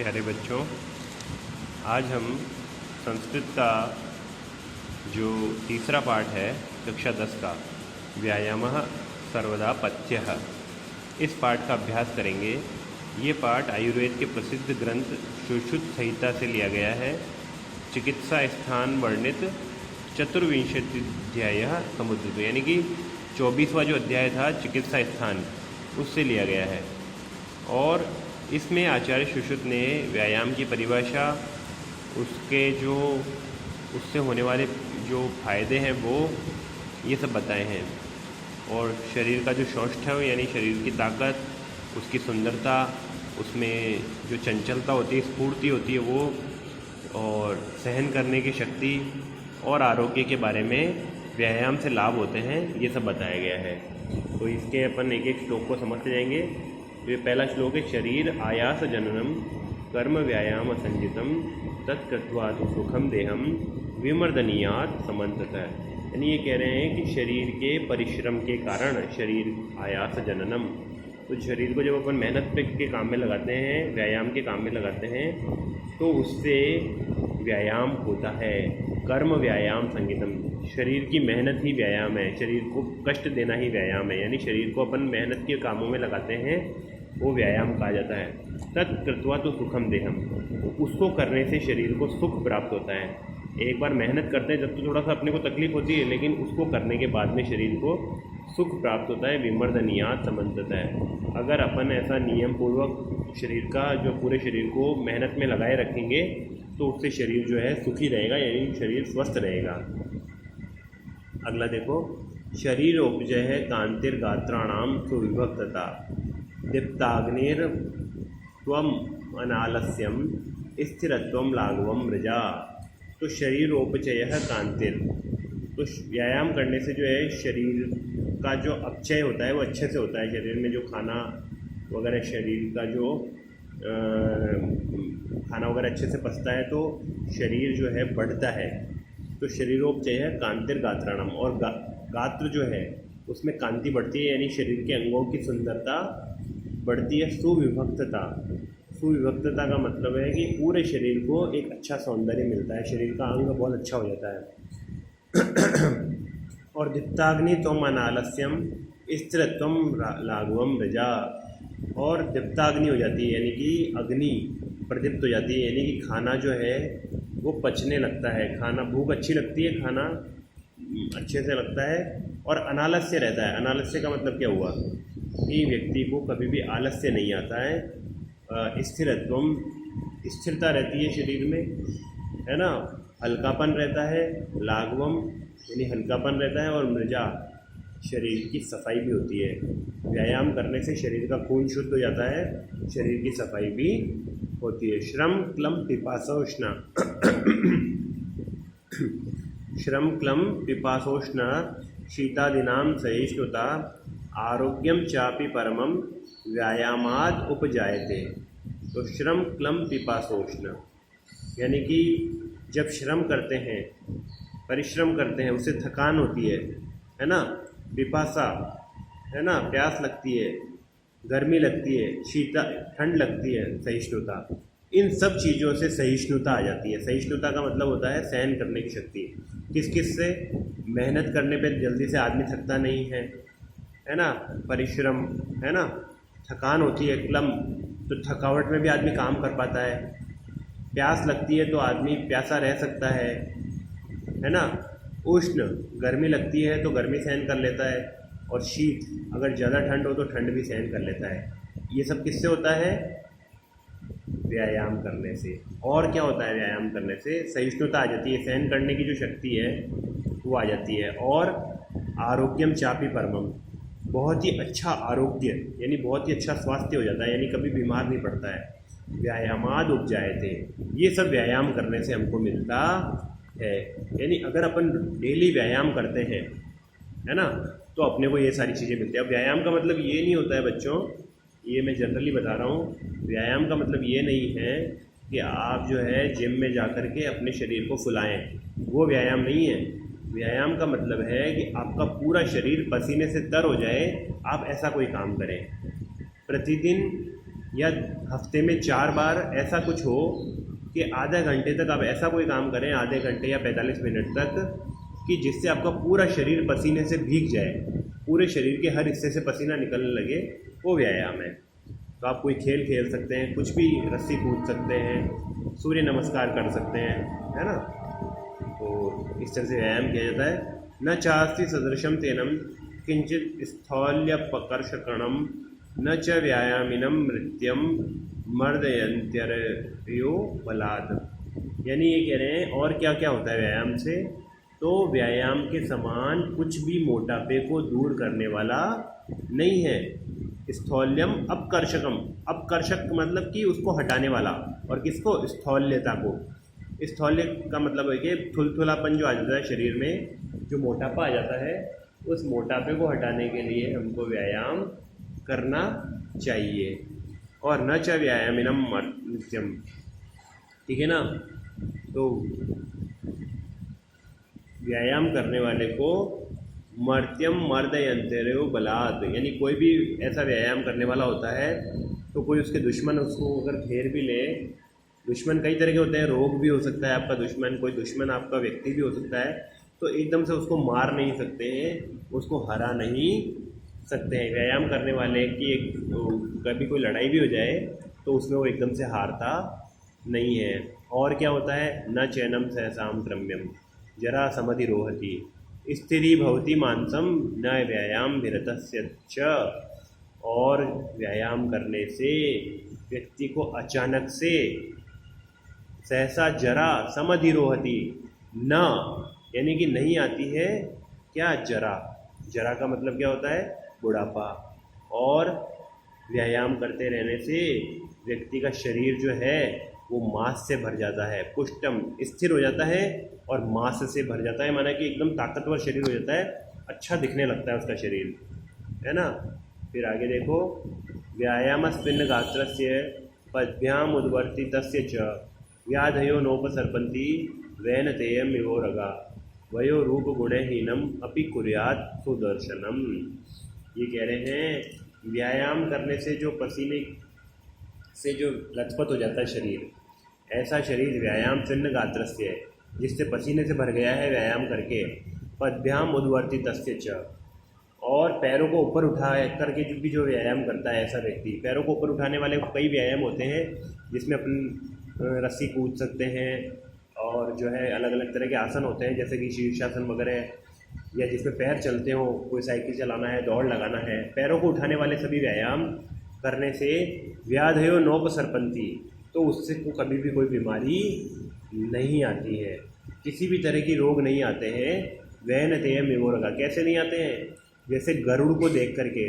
प्यारे बच्चों, आज हम संस्कृत का जो तीसरा पाठ है कक्षा 10 का व्यायामः सर्वदा पथ्यः, इस पाठ का अभ्यास करेंगे। ये पाठ आयुर्वेद के प्रसिद्ध ग्रंथ सुश्रुत संहिता से लिया गया है। चिकित्सा स्थान वर्णित चतुर्विंशतिध्यायः समुद्रत, यानी कि 24वां जो अध्याय था चिकित्सा स्थान, उससे लिया गया है। और इसमें आचार्य सुश्रुत ने व्यायाम की परिभाषा, उससे होने वाले जो फायदे हैं वो ये सब बताए हैं। और शरीर का जो सौष्ठव यानी शरीर की ताकत, उसकी सुंदरता, उसमें जो चंचलता होती है, स्फूर्ति होती है वो, और सहन करने की शक्ति और आरोग्य के बारे में व्यायाम से लाभ होते हैं, ये सब बताया गया है। तो इसके अपन एक एक श्लोक को समझते जाएंगे। तो ये पहला श्लोक है, शरीर आयास जननम कर्म व्यायाम संजितम तत्कृत्वा तो सुखम देहम विमर्दनीयात समन्ततः। यानी ये कह रहे हैं कि शरीर के परिश्रम के कारण शरीर आयास जननम, तो शरीर को जब अपन मेहनत के काम में लगाते हैं, व्यायाम के काम में लगाते हैं, तो उससे व्यायाम होता है। कर्म व्यायाम संगीतम, शरीर की मेहनत ही व्यायाम है, शरीर को कष्ट देना ही व्यायाम है। यानी शरीर को अपन मेहनत के कामों में लगाते हैं, वो व्यायाम कहा जाता है। तत्कृत्वा तो सुखम देहम, उसको करने से शरीर को सुख प्राप्त होता है। एक बार मेहनत करते हैं जब तो थोड़ा सा अपने को तकलीफ होती है, लेकिन उसको करने के बाद में शरीर को सुख प्राप्त होता है। विमर्दनीयात समन्ततः है, अगर अपन ऐसा नियम पूर्वक शरीर का जो पूरे शरीर को मेहनत में लगाए रखेंगे तो उससे शरीर जो है सुखी रहेगा, यानी शरीर स्वस्थ रहेगा। अगला देखो, शरीरोपजय है कांतिर्गात्राणाम सुविभक्तता दीप्ताग्निर त्वम अनालस्यम स्थिरत्वम लाघवम मृजा। तो शरीरोपचय कांतिर, तो व्यायाम करने से जो है शरीर का जो अपचय होता है वो अच्छे से होता है। शरीर में जो खाना वगैरह, शरीर का जो खाना वगैरह अच्छे से पचता है तो शरीर जो है बढ़ता है। तो शरीरोपचय है कांतिर गात्राणाम, और गात्र जो है उसमें कांति बढ़ती है, यानी शरीर के अंगों की सुंदरता बढ़ती है। सुविभक्तता, सुविभक्तता का मतलब है कि पूरे शरीर को एक अच्छा सौंदर्य मिलता है, शरीर का अंग बहुत अच्छा हो जाता है। और दीप्ताग्नि त्वम अनालस्यम स्थिरत्वम लाघवम रजा, और दीप्ताग्नि हो जाती है, यानी कि अग्नि प्रदीप्त हो जाती है, यानी कि खाना जो है वो पचने लगता है, खाना भूख अच्छी लगती है, खाना अच्छे से लगता है, और अनालस्य रहता है। अनालस्य का मतलब क्या हुआ कि व्यक्ति को कभी भी आलस्य नहीं आता है। स्थिरत्वम, स्थिरता रहती है शरीर में, है ना, हल्कापन रहता है। लाघवम यानी हल्कापन रहता है, और मृजा शरीर की सफाई भी होती है। व्यायाम करने से शरीर का खून शुद्ध हो जाता है, शरीर की सफाई भी होती है। श्रम क्लम पिपासोष्ण श्रम क्लम पिपासोष्ण शीतादीनां सहिष्णुता आरोग्यम चापि परमम व्यायामाद उपजायते। तो श्रम क्लम पिपासोष्ण, यानी कि जब श्रम करते हैं, परिश्रम करते हैं, उससे थकान होती है ना, पिपासा है ना, प्यास लगती है, गर्मी लगती है, शीता ठंड लगती है, सहिष्णुता, इन सब चीज़ों से सहिष्णुता आ जाती है। सहिष्णुता का मतलब होता है सहन करने की शक्ति। किस किस से? मेहनत करने पे जल्दी से आदमी थकता नहीं है ना, परिश्रम, है ना, थकान होती है, क्लम, तो थकावट में भी आदमी काम कर पाता है। प्यास लगती है तो आदमी प्यासा रह सकता है ना। उष्ण, गर्मी लगती है तो गर्मी सहन कर लेता है, और शीत, अगर ज़्यादा ठंड हो तो ठंड भी सहन कर लेता है। ये सब किससे होता है? व्यायाम करने से। और क्या होता है व्यायाम करने से? सहिष्णुता आ जाती है, सहन करने की जो शक्ति है वो आ जाती है। और आरोग्यम चापि परमम, बहुत ही अच्छा आरोग्य, यानी बहुत ही अच्छा स्वास्थ्य हो जाता है, यानी कभी बीमार नहीं पड़ता है। व्यायामाद उपजायते, ये सब व्यायाम करने से हमको मिलता है। यानी अगर अपन डेली व्यायाम करते हैं, है ना, तो अपने को ये सारी चीज़ें मिलती है। अब व्यायाम का मतलब ये नहीं होता है बच्चों, ये मैं जनरली बता रहा हूँ, व्यायाम का मतलब ये नहीं है कि आप जो है जिम में जा कर के अपने शरीर को फुलाएं, वो व्यायाम नहीं है। व्यायाम का मतलब है कि आपका पूरा शरीर पसीने से तर हो जाए, आप ऐसा कोई काम करें। प्रतिदिन या हफ्ते में 4 बार ऐसा कुछ हो कि आधे घंटे तक आप ऐसा कोई काम करें, आधे घंटे या 45 मिनट तक, कि जिससे आपका पूरा शरीर पसीने से भीग जाए, पूरे शरीर के हर हिस्से से पसीना निकलने लगे, वो व्यायाम है। तो आप कोई खेल खेल सकते हैं, कुछ भी, रस्सी कूद सकते हैं, सूर्य नमस्कार कर सकते हैं, है ना। तो इस तरह से व्यायाम किया जाता है। न चास्ति सदृशम तेनम किंचित स्थौल्यपकर्षकणम न च व्यायामिनम नृत्यम मर्दयंत्यरयो बलात्। यानी ये कह रहे हैं और क्या क्या होता है व्यायाम से, तो व्यायाम के समान कुछ भी मोटापे को दूर करने वाला नहीं है। स्थौल्यम अपकर्षकम, अपकर्षक मतलब कि उसको हटाने वाला, और किसको, स्थौल्यता को। स्थौल्य का मतलब है कि थुलथुलापन जो आ जाता है शरीर में, जो मोटापा आ जाता है, उस मोटापे को हटाने के लिए हमको व्यायाम करना चाहिए। और न च व्यायामिनम मर्त्यम, ठीक है ना। तो व्यायाम करने वाले को मर्त्यम मर्दयंत्यरयो बलात्, यानी कोई भी ऐसा व्यायाम करने वाला होता है तो कोई उसके दुश्मन उसको अगर घेर भी ले, दुश्मन कई तरह के होते हैं, रोग भी हो सकता है आपका दुश्मन, कोई दुश्मन आपका व्यक्ति भी हो सकता है, तो एकदम से उसको मार नहीं सकते हैं, उसको हरा नहीं सकते हैं। व्यायाम करने वाले की एक कभी कोई लड़ाई भी हो जाए तो उसमें वो एकदम से हारता नहीं है। और क्या होता है, न चैनम सहसाम क्रम्यम जरा समधिरोहति स्थिरी भवति मानसम न व्यायाम विरतस्य च। और व्यायाम करने से व्यक्ति को अचानक से सहसा जरा समधिरोहति, न यानी कि नहीं आती है क्या, जरा। जरा का मतलब क्या होता है, बुढ़ापा। और व्यायाम करते रहने से व्यक्ति का शरीर जो है वो मांस से भर जाता है, पुष्टम स्थिर हो जाता है और मांस से भर जाता है, माना कि एकदम ताकतवर शरीर हो जाता है, अच्छा दिखने लगता है उसका शरीर, है ना। फिर आगे देखो, व्यायाम स्पिन्न गात्रस्य पद्भ्याम उद्वर्तितस्य च व्याधयो नोपसर्पन्ति वैनतेयम विवोरगा वयो रूप गुणहीनम अपि कुर्यात् सुदर्शनम। ये कह रहे हैं व्यायाम करने से जो पसीने से जो लथपथ हो जाता है शरीर, ऐसा शरीर व्यायाम चिन्ह गात्रस्य है, जिससे पसीने से भर गया है व्यायाम करके, पद्भ्याम उद्वर्तितस्य च, और पैरों को ऊपर उठा करके जो भी जो व्यायाम करता है ऐसा व्यक्ति, पैरों को ऊपर उठाने वाले कई व्यायाम होते हैं जिसमें अपन रस्सी कूद सकते हैं, और जो है अलग अलग तरह के आसन होते हैं जैसे कि शीर्षासन वगैरह, या जिसमें पैर चलते हो, कोई साइकिल चलाना है, दौड़ लगाना है, पैरों को उठाने वाले सभी व्यायाम करने से व्याधयो नोपसर्पन्ति, तो उससे को कभी भी कोई बीमारी नहीं आती है, किसी भी तरह की रोग नहीं आते हैं। वैनतेयम विवोरगा, कैसे नहीं आते हैं, जैसे गरुड़ को देख करके,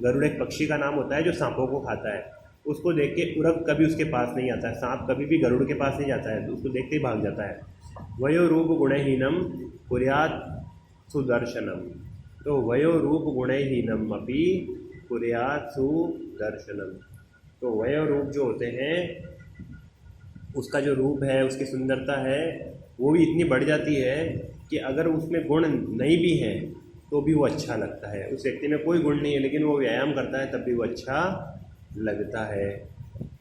गरुड़ एक पक्षी का नाम होता है जो सांपों को खाता है, उसको देख के उरग कभी उसके पास नहीं आता है, सांप कभी भी गरुड़ के पास नहीं जाता है, उसको देखते ही भाग जाता है। वयो रूप गुणहीनम कुर्यात् सुदर्शनम, तो वयो रूप गुणहीनम अपि कुर्यात् सुदर्शनम। तो वयो रूप जो होते हैं, उसका जो रूप है, उसकी सुंदरता है, वो भी इतनी बढ़ जाती है कि अगर उसमें गुण नहीं भी हैं तो भी वो अच्छा लगता है। उस व्यक्ति में कोई गुण नहीं है लेकिन वो व्यायाम करता है तब भी वो अच्छा लगता है।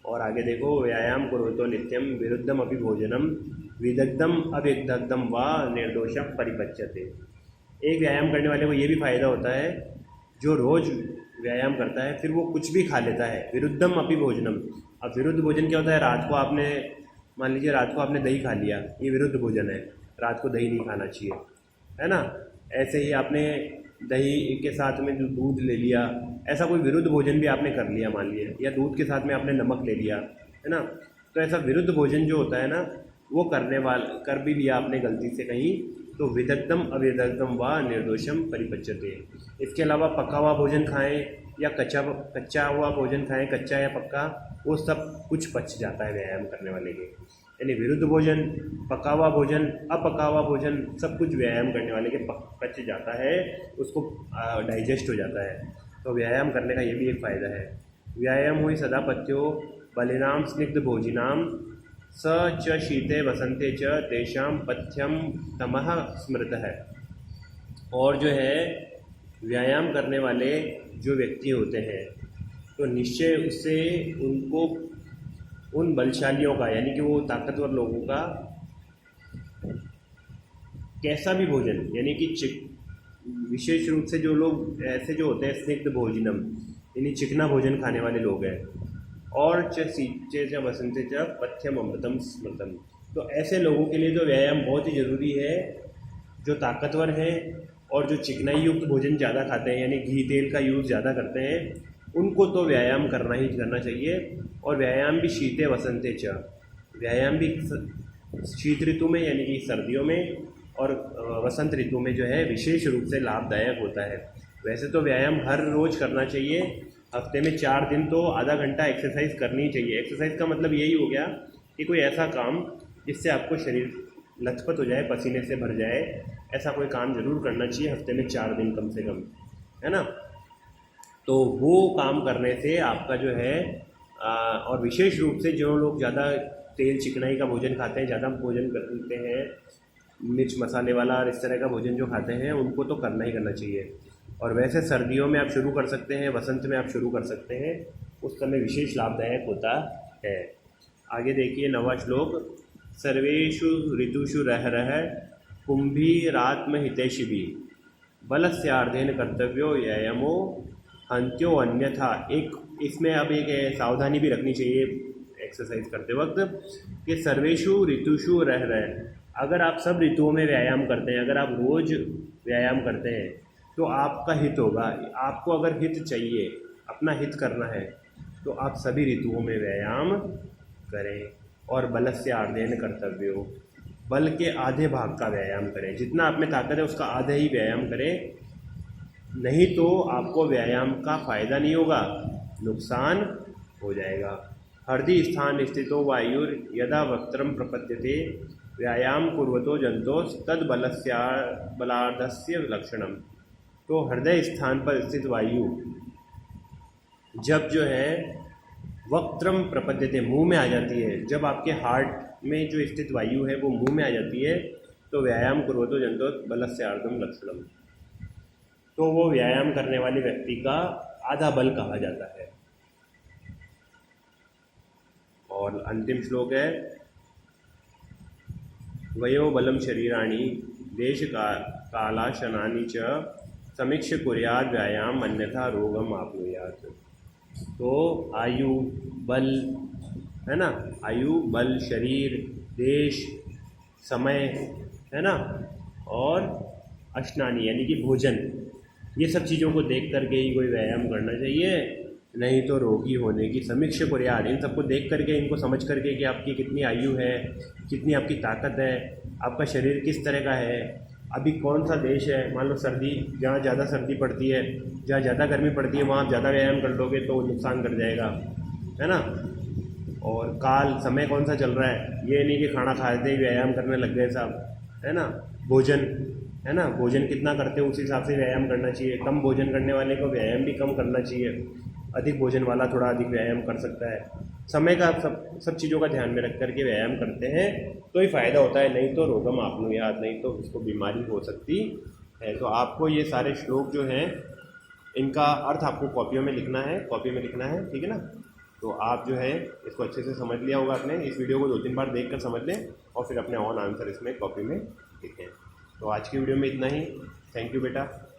और आगे देखो, व्यायाम करोतो नित्यम विरुद्धम अपि भोजनम विदग्धम अविदग्धम व निर्दोषम परिपच्यते। एक व्यायाम करने वाले को ये भी फ़ायदा होता है, जो रोज़ व्यायाम करता है फिर वो कुछ भी खा लेता है, विरुद्धम अपि भोजनम। अब विरुद्ध भोजन क्या होता है, रात को आपने मान लीजिए रात को आपने दही खा लिया, ये विरुद्ध भोजन है, रात को दही नहीं खाना चाहिए, है ना। ऐसे ही आपने दही के साथ में जो दूध ले लिया, ऐसा कोई विरुद्ध भोजन भी आपने कर लिया मान लीजिए, या दूध के साथ में आपने नमक ले लिया, है ना। तो ऐसा विरुद्ध भोजन जो होता है ना, वो कर भी लिया आपने गलती से कहीं, तो विदग्धम अविदग्धम व निर्दोषम परिपच्यते। इसके अलावा पका हुआ भोजन खाएं या कच्चा हुआ भोजन खाएं, कच्चा या पक्का, वो सब कुछ पच जाता है व्यायाम करने वाले के। यानी विरुद्ध भोजन, पका हुआ भोजन, अपका हुआ भोजन, सब कुछ व्यायाम करने वाले के पच जाता है, उसको डाइजेस्ट हो जाता है। तो व्यायाम करने का ये भी एक फ़ायदा है। व्यायाम हुई सदा पथ्यो बलिनाम स्निग्ध भोजिनाम स च शीते वसंते च तेषाम पथ्यम तमः स्मृत है। और जो है व्यायाम करने वाले जो व्यक्ति होते हैं, तो तो निश्चय उससे उनको उन बलशालियों का यानी कि वो ताकतवर लोगों का कैसा भी भोजन यानी कि विशेष रूप से जो लोग ऐसे जो होते हैं स्निग्ध भोजनम यानी चिकना भोजन खाने वाले लोग हैं, और सीचे च वसंते च पथ्यम अमृतम स्मृतम, तो ऐसे लोगों के लिए तो व्यायाम बहुत ही ज़रूरी है। जो ताकतवर हैं और जो चिकनाई युक्त भोजन ज़्यादा खाते हैं यानी घी तेल का यूज़ ज़्यादा करते हैं, उनको तो व्यायाम करना ही करना चाहिए। और व्यायाम भी शीते वसंते च, व्यायाम भी शीत ऋतु में यानी कि सर्दियों में और वसंत ऋतु में जो है विशेष रूप से लाभदायक होता है। वैसे तो व्यायाम हर रोज़ करना चाहिए, हफ्ते में 4 दिन तो आधा घंटा एक्सरसाइज करनी चाहिए। एक्सरसाइज का मतलब यही हो गया कि कोई ऐसा काम जिससे आपको शरीर लथपथ हो जाए, पसीने से भर जाए, ऐसा कोई काम ज़रूर करना चाहिए हफ्ते में 4 दिन कम से कम, है ना। तो वो काम करने से आपका जो है और विशेष रूप से जो लोग ज़्यादा तेल चिकनाई का भोजन खाते हैं, ज़्यादा भोजन करते हैं, मिर्च मसाले वाला और इस तरह का भोजन जो खाते हैं, उनको तो करना ही करना चाहिए। और वैसे सर्दियों में आप शुरू कर सकते हैं, वसंत में आप शुरू कर सकते हैं, उस समय विशेष लाभदायक होता है। आगे देखिए 9वां श्लोक, सर्वेषु ऋतुषु रह कुंभीरात्म हितैषिभिः बलस्यार्धेन कर्तव्यो व्यायामो हन्त्यो अन्यथा। एक इसमें अब एक सावधानी भी रखनी चाहिए एक्सरसाइज करते वक्त कि सर्वेषु ऋतुषु रह, अगर आप सब ऋतुओं में व्यायाम करते हैं, अगर आप रोज़ व्यायाम करते हैं तो आपका हित होगा। आपको अगर हित चाहिए, अपना हित करना है, तो आप सभी ऋतुओं में व्यायाम करें। और बलस्य आर्धेन कर्तव्यो, बल के आधे भाग का व्यायाम करें, जितना आप में ताकत है उसका आधे ही व्यायाम करें, नहीं तो आपको व्यायाम का फ़ायदा नहीं होगा, नुकसान हो जाएगा। हृदि स्थान स्थितो वायुर यदा वक्त्रम प्रपद्यते व्यायाम कुर्वतो जंतोस तद बलार्धस्य लक्षणम। तो हृदय स्थान पर स्थित वायु जब जो है वक्त्रम प्रपद्यते मुंह में आ जाती है, जब आपके हार्ट में जो स्थित वायु है वो मुंह में आ जाती है, तो व्यायाम कुर्वतो जंतोस बलस्यार्धम लक्षणम, तो वो व्यायाम करने वाले व्यक्ति का आधा बल कहा जाता है। और अंतिम श्लोक है, वयो बलम शरीराणि देश कालाशनानि च समीक्ष्य कुर्यात् व्यायाम अन्यथा रोगम आपनुयात्। तो आयु बल है ना, आयु बल शरीर देश समय है ना, और अश्नानी यानी कि भोजन, ये सब चीज़ों को देख करके ही कोई व्यायाम करना चाहिए, नहीं तो रोगी होने की समीक्षा कुर्यात्। इन सबको देख करके, इनको समझ करके कि आपकी कितनी आयु है, कितनी आपकी ताकत है, आपका शरीर किस तरह का है, अभी कौन सा देश है, मान लो सर्दी, जहाँ ज़्यादा सर्दी पड़ती है, जहाँ ज़्यादा गर्मी पड़ती है, वहाँ आप ज़्यादा व्यायाम कर लोगे तो नुकसान कर जाएगा, है ना। और काल समय कौन सा चल रहा है, ये नहीं कि खाना खाते ही व्यायाम करने लग गए साहब, है ना। भोजन है ना, भोजन कितना करते हैं उस हिसाब से व्यायाम करना चाहिए। कम भोजन करने वाले को व्यायाम भी कम करना चाहिए, अधिक भोजन वाला थोड़ा अधिक व्यायाम कर सकता है। समय का सब चीज़ों का ध्यान में रख करके व्यायाम करते हैं तो ही फ़ायदा होता है, नहीं तो रोगम आपनुयात्, नहीं तो उसको बीमारी हो सकती है। तो आपको ये सारे श्लोक जो हैं इनका अर्थ आपको कॉपियों में लिखना है, ठीक है ना। तो आप जो है इसको अच्छे से समझ लिया होगा आपने, इस वीडियो को 2-3 बार देख कर समझ लें और फिर अपने ऑन आंसर इसमें कॉपी में लिखें। तो आज की वीडियो में इतना ही, थैंक यू बेटा।